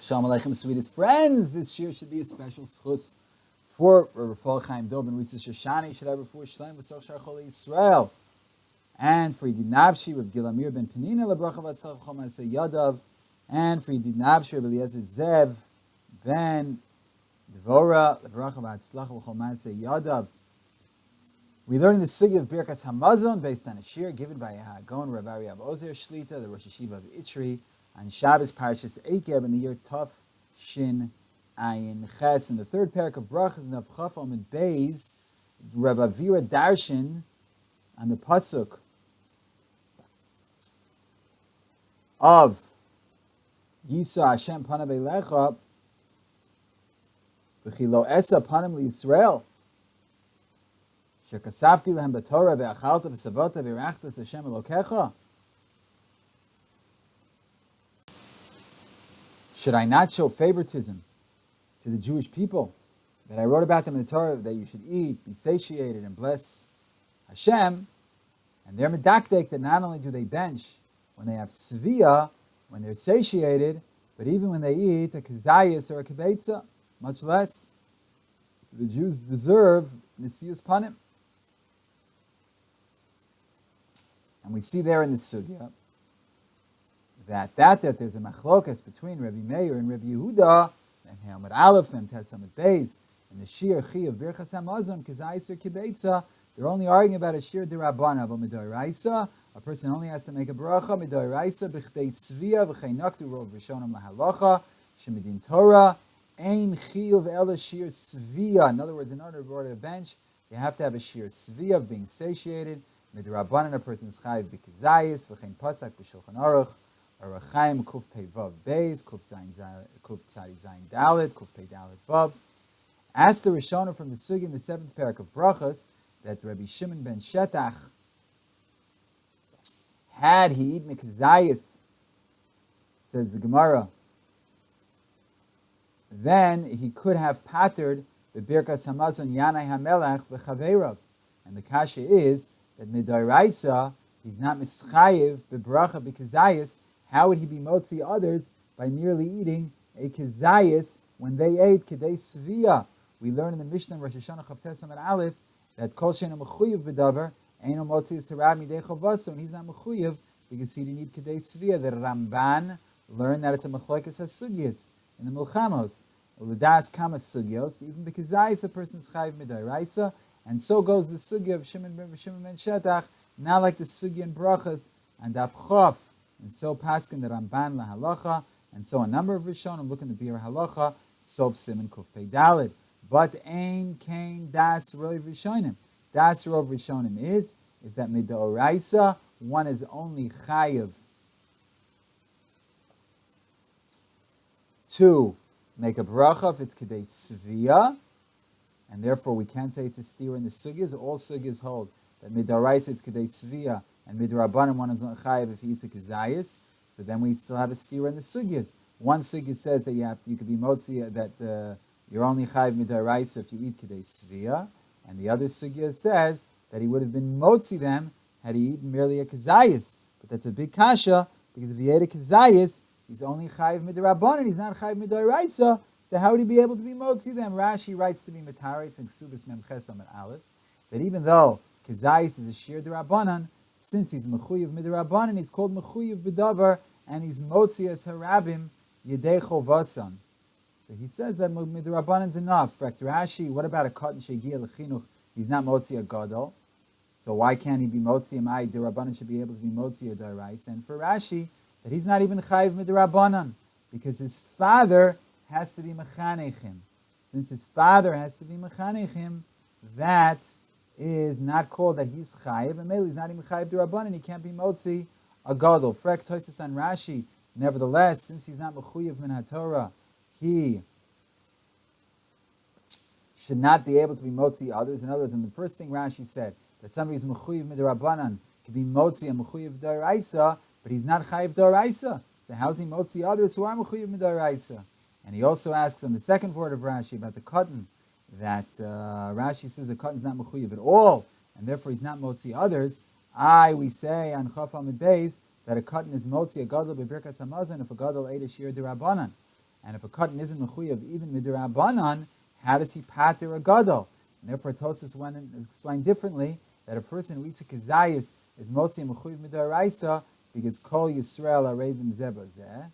Shalom Aleichem, sweetest friends. This year should be a special schus for Rafal Chaim Dov and Ritzah Shoshani. Should have for Shlem V'Soch Shar Chol Yisrael, and for Yidid Navshi Rav Gilamir ben Penina LeBracha V'Atzlach Chol Ma'aseh Yadav, and for Yidid Navshi Rav Eliezer Zev ben Dvora LeBracha V'Atzlach Chol Ma'aseh Yadav. We learn the sugya of Birkas Hamazon based on a shir given by a Hagon Rav Ariyav Ozer Shlita, the Rosh Yeshiva of Itri, on Shabbos Parashas Eikev in the year Tov Shin Ayin Ches. In the third parak of Brachas, Nav Chaf Amid Beis, Rav Avira Darshan on the pasuk of Yisa Hashem Panav Elecha V'chilo Esa Panim LiYisrael Shekasafti Lehem B'Torah Ve'achalta V'Savota V'Irachtas Hashem Elokecha. Should I not show favoritism to the Jewish people that I wrote about them in the Torah, that you should eat, be satiated, and bless Hashem? And they're medakdek that not only do they bench when they have svia, when they're satiated, but even when they eat a kazayas or a kibetza, much less. So the Jews deserve nisiyas panim. And we see there in the sugya that there's a machlokas between Rabbi Meir and Rabbi Yehuda, and Hamad Aleph and Tesamad Beis, and the Shir Chi of Birkas Hamazon, Kazayis or Kibetza, they're only arguing about a Shir D'Rabbana, but Midoraisa, a person only has to make a bracha, Midoraisa, B'chdei Svia, V'chei Naktu Rov Rishonim Lahalacha, Shemidin Torah, Ein Chiyuv Ela Shir Svia. In other words, in order to order a bench, you have to have a Shir Svia of being satiated. Midorabanan, a person's Chayiv B'Kazayis, V'chein Pasak B'Shulchan Aruch, Arachaim Kuf Pei Vav Beis, Kuf Tzadi Zayin Dalet, Kuf Pei Dalet Vav. Asked the Rishonim from the Sugi in the seventh parak of Brachas that Rabbi Shimon ben Shetach, had he eaten Kazayis, says the Gemara, then he could have pattered the Birkas Hamazon Yanai HaMelech v'Chaveirav. And the kasha is that Midoraisa, he's not mischayev bebracha b'Kazayis. How would he be motzi others by merely eating a kazayis when they ate kedei svia? We learn in the Mishnah Rosh Hashanah Chavtes Amar Aleph that kol she'eino mechuyev b'davar eino motzi yisarad midei chavaso, and he's not mechuyev because he didn't eat kedei svia. The Ramban learned that it's a machlokas hasugyos in the Milchamos. Uledas kama sugyos, even because kazayis a person's chayiv midoraisa, and so goes the sugya of Shimon ben Shetach, not like the sugya in Brachas and Daf Chof. And so paskin the Ramban lahalacha, and so a number of Rishonim look in the Bir halacha, Sof Siman Kuf Pei Dalid. But Ein Kain Das Rov Rishonim. Das Rov Rishonim is that Midoraisa, one is only chayiv to make a bracha if it's Kedei Svia, and therefore we can't say it's a steer in the sugyas. All sugyas hold that Midoraisa it's Kedei Svia, and Midrabanan one is not chayiv if he eats a kazayis. So then we still have a steer in the sugyas. One sugya says that you could be motzi that you're only chayiv midoraisa if you eat kedei svia, and the other sugya says that he would have been motzi them had he eaten merely a kazayis. But that's a big kasha, because if he ate a kazayis, he's only chayiv midrabanan, he's not chayiv midoraisa. So how would he be able to be motzi them? Rashi writes to be mataritz and ksubis memches amar aleph that even though kazayis is a shir derabanan, since he's mechuyev midrabanan, he's called mechuyev b'davar, and he's motzi as harabim yedei chovasan. So he says that midrabanan's enough. For Rashi, what about a cotton shegia lechinuch? He's not motzi a gadol, so why can't he be motzi a mai? Derabanan should be able to be motzi a darais. And for Rashi, that he's not even chayiv midrabanan because his father has to be mechanechim. Since his father has to be mechanechim, that is not called that he's chayiv, and maybe he's not even chayiv d'Rabbanan, he can't be motzi a gadol. Frek Tosis and Rashi, nevertheless, since he's not mechuyev min haTorah, he should not be able to be motzi others. In other words, in the first thing Rashi said, that somebody who's mechuyev min d'Rabbanan can be motzi and mechuyev d'Oraisa, but he's not chayiv d'Oraisa. So how's he motzi others who are mechuyev min d'Oraisa? And he also asks on the second word of Rashi about the cotton, that Rashi says the cotton's not mechuyev at all, and therefore he's not motzi others. We say on Chaf Amid Beis that a cotton is motzi a gadol b'Birkas Hamazon if a gadol ate a shir d'Rabbanan. And if a katan isn't mechuyev even midrabanan, how does he pater a gadol? And therefore, Tosas went and explained differently that a person who eats a kazayis is motzi mechuyev midaraisa because kol Yisrael arevim zebazeh,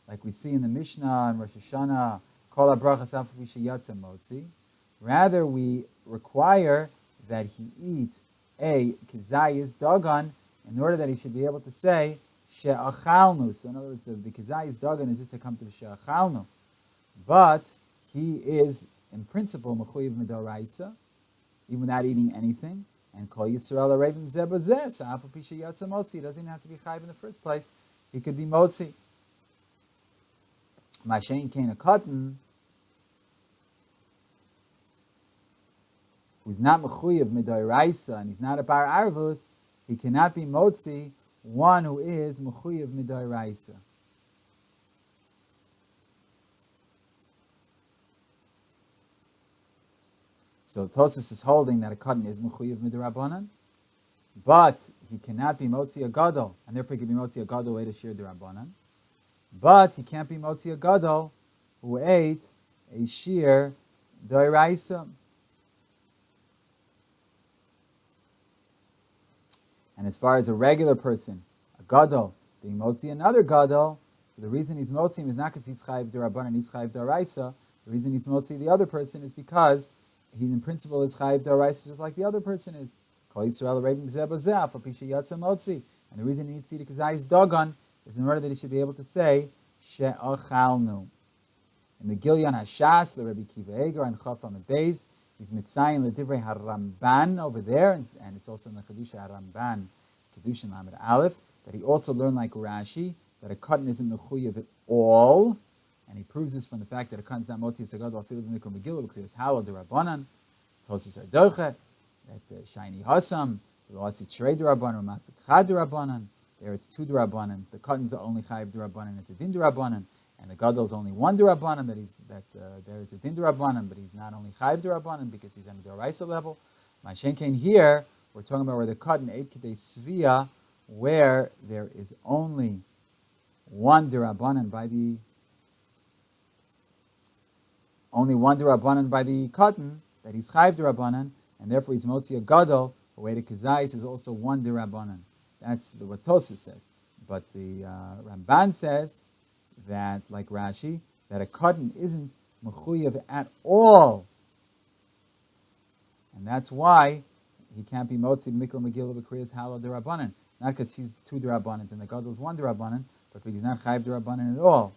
like we see in the Mishnah and Rosh Hashanah, kol habrachas afu b'sheyatza motzi. Rather, we require that he eat a kazayis dagan in order that he should be able to say she'achalnu. So in other words, the kazayis dagan is just to come to the she'achalnu. But he is, in principle, mechuyev midaraisa, even without eating anything. And kol Yisrael arevim zeh bazeh, so afu b'sheyatza motzi. He doesn't even have to be chayiv in the first place. He could be motzi. Mashen kain a katan who's not mechuyev midoraisa and he's not a bar arvus, he cannot be motzi one who is mechuyev midoraisa. So Tosas is holding that a katan is mechuyev midorabanan, but he cannot be motzi a gadol, and therefore he can be motzi a gadol who ate a shir derabanan. But he can't be motzi a gadol who ate a shir doiraisa. And as far as a regular person, a gadol, being motzi another gadol, so the reason he's motzi him is not because he's chayiv derabanan, he's chayiv doiraisa. The reason he's motzi the other person is because he in principle is chayiv doiraisa just like the other person is. Kol Yisrael arevim zeh bazeh afu b'sheyatza motzi. And the reason he needs to eat a kazayis dagan is in order that he should be able to say she'achalnu. In the Gilyon Hashas, the Rabbi Kiva Eger and Chaf Amid Beis, he's mitzayin l'divrei haramban over there, and it's also in the Chedusha haramban, Kedushin Lamed Aleph, that he also learned like Rashi that a katan isn't mechuyev at all, and he proves this from the fact that a katan is not moti sagadol afilu b'mikra megillah because halal derabanan, Tosas Ardoche, that shiny hasam, the lasi tzrei derabanan, mafik chad derabanan. There it's two derabanans. The katan's are only chayiv derabanan. It's a din derabanan, and the gadol is only one derabanan. There it's a din derabanan, but he's not only chayiv derabanan because he's on the doraisa level. Mashenkein here we're talking about where the katan ate kidei svia, where there is only one derabanan by the katan that he's chayiv derabanan, and therefore he's motzi a gadol. The way the kazayis is also one derabanan. That's what Tosas says. But the Ramban says that, like Rashi, that a katan isn't mechuyev at all. And that's why he can't be motzi mikra megillah b'kriyas halal derabanan. Not because he's two derabanans and the gadol is one derabanan, but because he's not chayiv derabanan at all.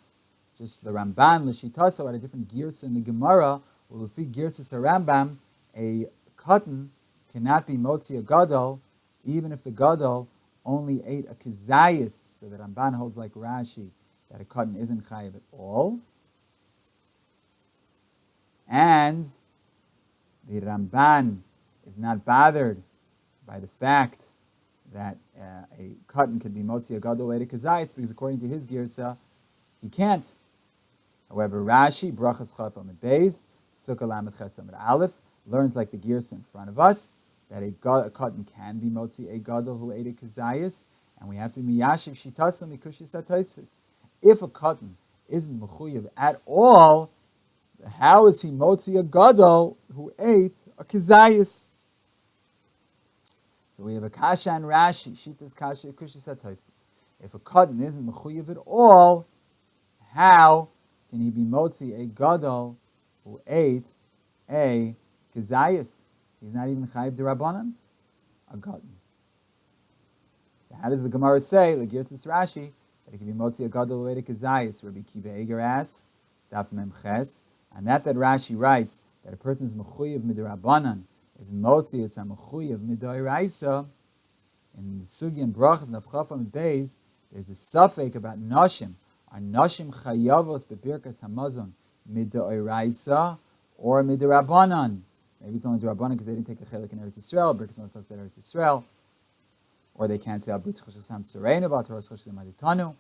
Just the Ramban, l'shitaso, had a different girsa in the Gemara, or l'fi girsas Rambam, a katan cannot be motzi a gadol, even if the gadol only ate a kazayis, so that Ramban holds like Rashi that a katan isn't chayiv at all. And the Ramban is not bothered by the fact that a katan can be motzi a gadol ate a kazayis, because according to his girsa, he can't. However, Rashi, Brachas Chaf Amid Beis, Sukkah Lamed Ches Amid Aleph, learns like the girsa in front of us, that a katan can be motzi a gadol who ate a kazayis, and we have to miyashiv shitasam mikushis ataisis. If a katan isn't mechuyev at all, how is he motzi a gadol who ate a kazayis? So we have a kasha and Rashi, shitas kasha kushis ataisis. If a katan isn't mechuyev at all, how can he be motzi a gadol who ate a kazayis? He's not even chayiv derabanan, a katan. So how does the Gemara say, like Yirtzis Rashi, that it can be motzi a gadol who ate a kazayis? Rabbi Kiva Eger asks, Daf Mem Ches, and that Rashi writes that a person's mechuyev midirabanan is motzi it's a mechuyev midoraisa. In the Sugi and Brachas and Avchaf and Beis, there's a suffix about nashim. Are nashim chayavos bebirkas hamazon midoraisa or midirabanan? Maybe it's only derabanan because they didn't take a chelik in Eretz Yisrael. Birkas talks about Eretz Yisrael, or they can't say Abritz Chashasam Tzoreinu about Torah Chashasam Aditanu.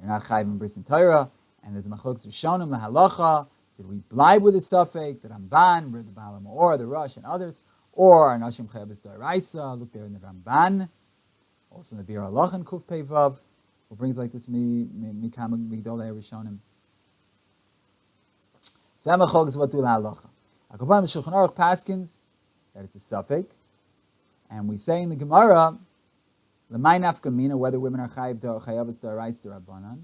They're not chayiv in bris and Torah, and there's a machlokes Rishonim lahalacha. Did we blind with the suffix, the Ramban, the Baal HaMaor, the Rosh, and others, or are nashim chayavos doraisa? Look there in the Ramban, also in the Bir Halach and Kuf Pei Vav. who brings like this mikama migdolei rishonim. V'amachog is what do halacha. Akapan Shulchan Aruch paskins that it's a suffix, and we say in the Gemara, l'may nafka mina, whether women are chayavas d'orais d'Rabbanan,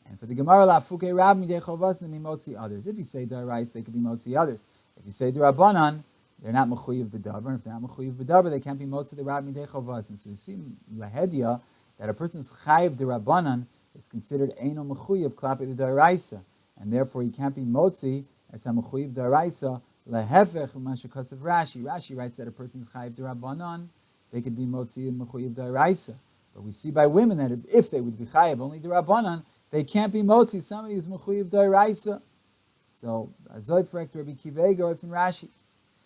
and for the Gemara la'afukei rab midei chovas nemi motzi others. If you say d'orais, they could be motzi others. If you say d'Rabbanan, they're not mechuyev b'davar, and if they're not mechuyev b'davar, they can't be motzi the rab midei chovas. And so you see lahedya that a person's chayiv d'Rabbanan is considered eino mechuyev klapi d'oraisa, and therefore he can't be motzi as a mechuyev d'oraisa. Lehefech u'mashakasav Rashi. Rashi writes that a person's chayiv d'Rabbanan, they could be motzi and mechuyev d'oraisa. But we see by women that if they would be chayiv only d'Rabbanan, they can't be motzi somebody who's mechuyev d'oraisa. So azoy frekt Rabbi Kivega from Rashi.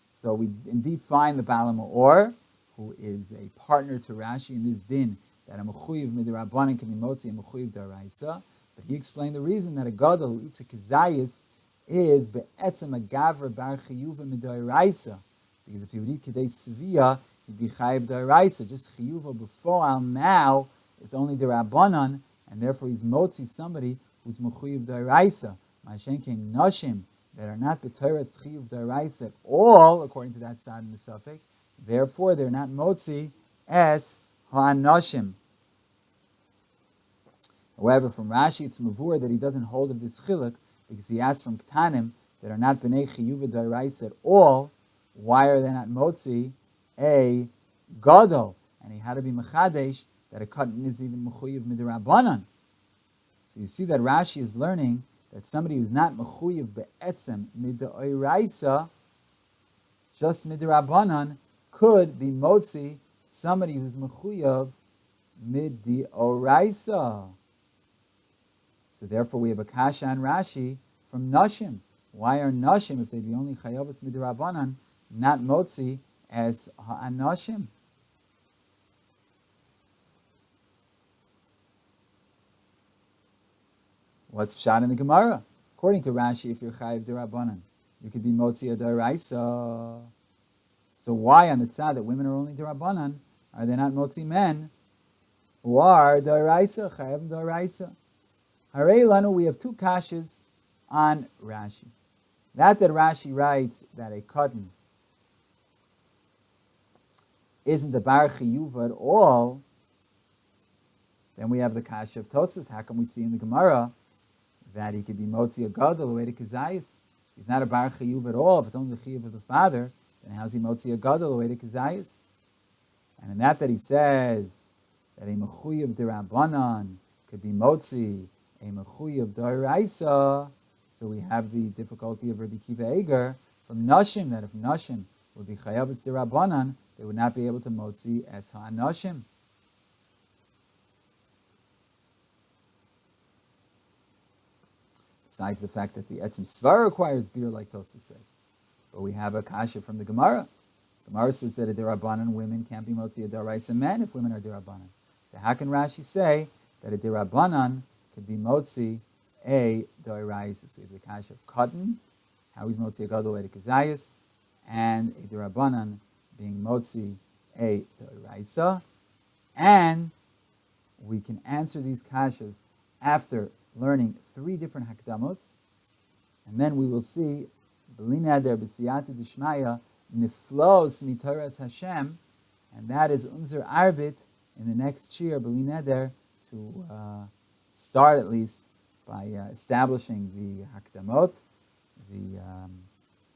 So we indeed find the Baal Ma'or, who is a partner to Rashi in this din that a mechuyev midrabbanan can be motzi and mechuyev d'oraisa. But he explained the reason that a gadol who eats a kazayis is be'etzem a gavra bar chiyuva midoraisa, because if he would eat kedei svia, he'd be chayiv doraisa. Just chiyuva before now it's only the rabbanan, and therefore he's motzi somebody who's mechuyev doraisa. Ma'ashenkein nashim that are not b'toras chiyuv doraisa at all, according to that side in the suffix. Therefore, they're not motzi as ha'anashim. However, from Rashi, it's mavur that he doesn't hold of this chiluk, because he asks from Ktanim that are not b'nei chiyuva d'oraisa at all, why are they not motzi a gadol? And he had to be mechadesh that a katan is even mechuyev midrabanan. So you see that Rashi is learning that somebody who's not mechuyev be'etzem midoraisa, just midrabanan, could be motzi somebody who's mechuyev midoraisa. So therefore we have a kasha on Rashi from Nashim. Why are Nashim, if they be only chayavas midrabanan, not motzi as ha'anashim? What's pshat in the Gemara? According to Rashi, if you're chayav d'Rabbanan, you could be motzi a d'oraisa. So why on the tzad that women are only d'Rabbanan, are they not motzi men who are d'oraisa, chayav d'oraisa? Harei lanu, we have two kashas on Rashi. That Rashi writes that a katan isn't a bar chiyuva at all, then we have the kasha of Tosas. How can we see in the Gemara that he could be motzi a gadol the way to kazayis? He's not a bar chiyuva at all. If it's only the chiyuv of the father, then how's he motzi a gadol the way to kazayis? And in that he says that a mechuyev d'Rabbanan could be motzi a mechuyev d'oraisa, so we have the difficulty of Rabbi Kiva Eger from Nashim, that if Nashim would be chayavas d'Rabbanan, they would not be able to motzi as ha'anashim. Besides the fact that the etzim svara requires beer, like Tosfos says. But we have a kasha from the Gemara. Gemara says that a d'Rabbanan women can't be motzi a d'oraisa men if women are d'Rabbanan. So how can Rashi say that a d'Rabbanan could be motzi a d'oraisa? So we have the kasha of katan, how he's motzi a gadol way to kazayis, and a d'Rabbanan being motzi a d'oraisa. And we can answer these kashas after learning three different hakdamos, and then we will see b'linader b'siyata d'shmaya niflos mitoras Hashem, and that is unzer arbit in the next year b'linader to start at least by establishing the hakdamot, the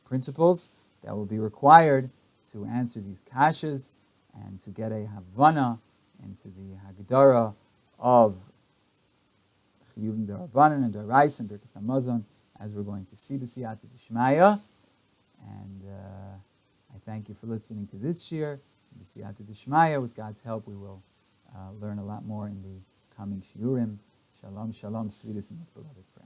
principles that will be required to answer these kashas and to get a havana into the hagdara of chiyuvim d'Rabbanan and d'oraisa and Birkas Hamazon, as we're going to see b'siyata d'shmaya. And I thank you for listening to this year. B'siyata d'shmaya, with God's help, we will learn a lot more in the coming shiurim. Shalom, shalom, sweetest and most beloved friends.